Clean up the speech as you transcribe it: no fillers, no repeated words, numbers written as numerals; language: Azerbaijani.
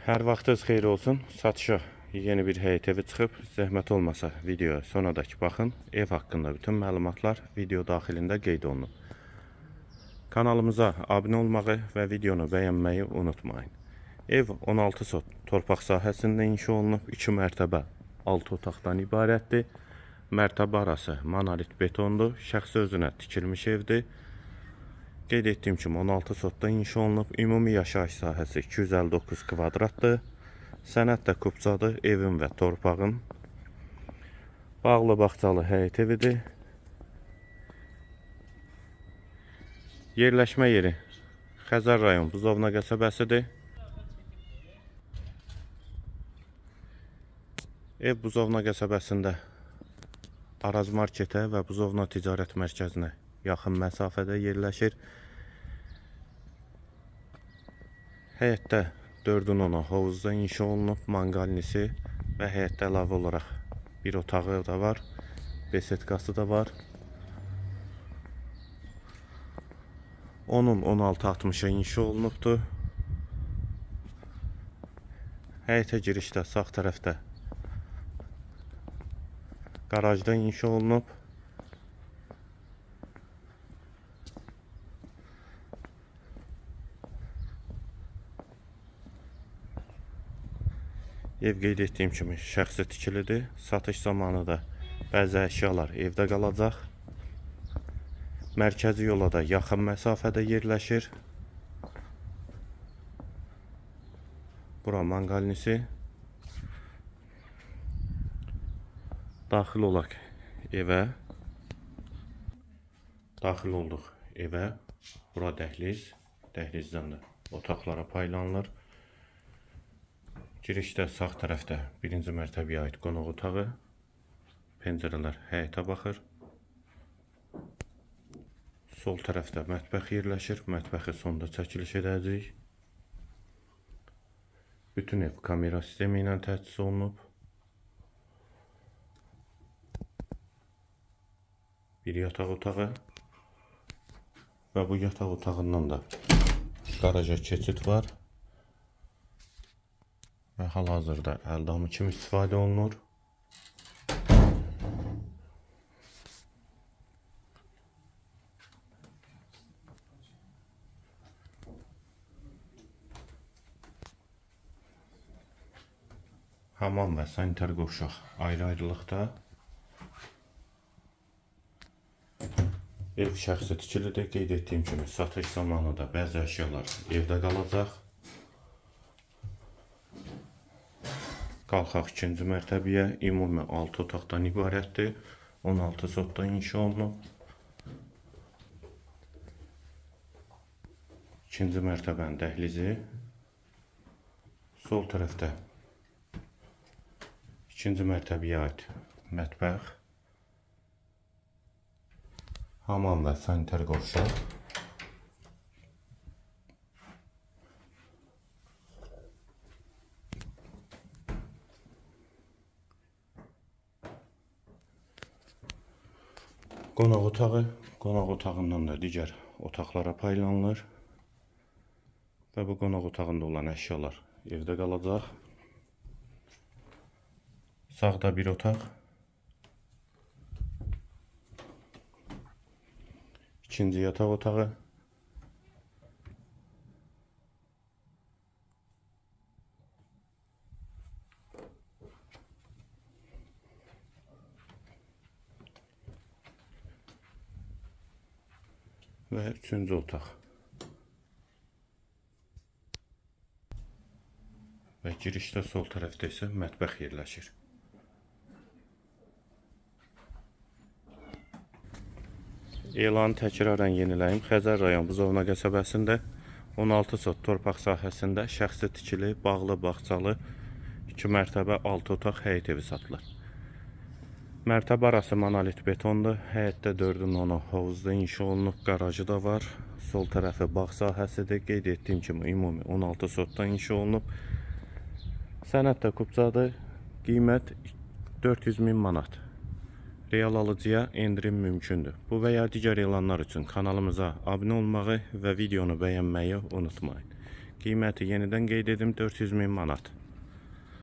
Hər vaxtınız xeyir olsun. Satışa yeni bir həyət evi çıxıb. Zəhmət olmasa videoya sonadakı baxın. Ev haqqında bütün məlumatlar video daxilində qeyd olunub. Kanalımıza abunə olmağı və videonu bəyənməyi unutmayın. Ev 16 sot torpaq sahəsində inşa olunub. 2 mərtəbə 6 otaqdan ibarətdir. Mərtəbə arası monolit betondur. Şəxsi özünə tikilmiş evdir. Qeyd etdiyim kimi 16 sotda inşa olunub. Ümumi yaşayış sahəsi 259 kvadratdır. Sənəddə kubcadır. Evin və torpağın bağlı bağçalı həyət evidir. Yerləşmə yeri Xəzər rayon Buzovna qəsəbəsidir. Ev Buzovna qəsəbəsində Araz marketə və Buzovna ticarət mərkəzinə yaxın məsafədə yerləşir. Həyətdə 4-10 hovuzda inşa olunub, manqalnisi və həyətdə əlavə olaraq bir otağı da var, besetkası da var. Onun 16-60'a inşa olunubdur. Həyətə girişdə sağ tərəfdə qarajda inşa olunub. Ev qeyd etdiyim kimi şəxsi tikilidir. Satış zamanı da bəzi əşyalar evdə qalacaq. Mərkəzi yola da yaxın məsafədə yerləşir. Bura manqalnisi. Daxil olaq evə. Daxil olduq evə. Bura dəhliz. Dəhlizdən də otaqlara paylanılır. Girişdə sağ tərəfdə birinci mərtəbəyə aid qonaq otağı. Pəncərələr həyətə baxır. Sol tərəfdə mətbəx yerləşir. Mətbəxi sonda çəkiliş edəcəyik. Bütün ev kamera sistemi ilə təchiz olunub. Bir yataq otağı. Və bu yataq otağından da qaraja keçid var. Və hal-hazırda əldamı kimi istifadə olunur. Hamam və sanitar qovşaq ayrı-ayrılıqda. Ev şəxsi tikilidir. Qeyd etdiyim kimi satış zamanı da bəzi əşyalar evdə qalacaq. Qalxaq ikinci mərtəbəyə. Ümumi 6 otaqdan ibarətdir. 16 sotda inşa olunub. İkinci mərtəbənin dəhlizi. Sol tərəfdə ikinci mərtəbəyə aid mətbəx. Hamam və sanitar qovşaq. Qonaq otağı. Qonaq otağından da digər otaqlara paylanılır. Və bu qonaq otağında olan əşyalar evdə qalacaq. Sağda bir otaq. İkinci yataq otağı. Və üçüncü otaq. Və girişdə sol tərəfdə isə mətbəx yerləşir. Elanı təkrarən yeniləyim. Xəzər rayon Buzovna qəsəbəsində 16 sot torpaq sahəsində şəxsi tikili, bağlı bağçalı 2 mərtəbə 6 otaq həyət evi satılır. Mərtəbə arası monolit betondur. Həyətdə 4-10 hovuzda inşa olunub. Qarajı da var. Sol tərəfi bağ sahəsidir. Qeyd etdiyim kimi ümumi 16 sotda inşa olunub. Sənəddə kubcadır. Qiymət 400.000 manat. Real alıcıya endirim mümkündür. Bu və ya digər elanlar üçün kanalımıza abunə olmağı və videonu bəyənməyi unutmayın. Qiyməti yenidən qeyd edim 400 min manat.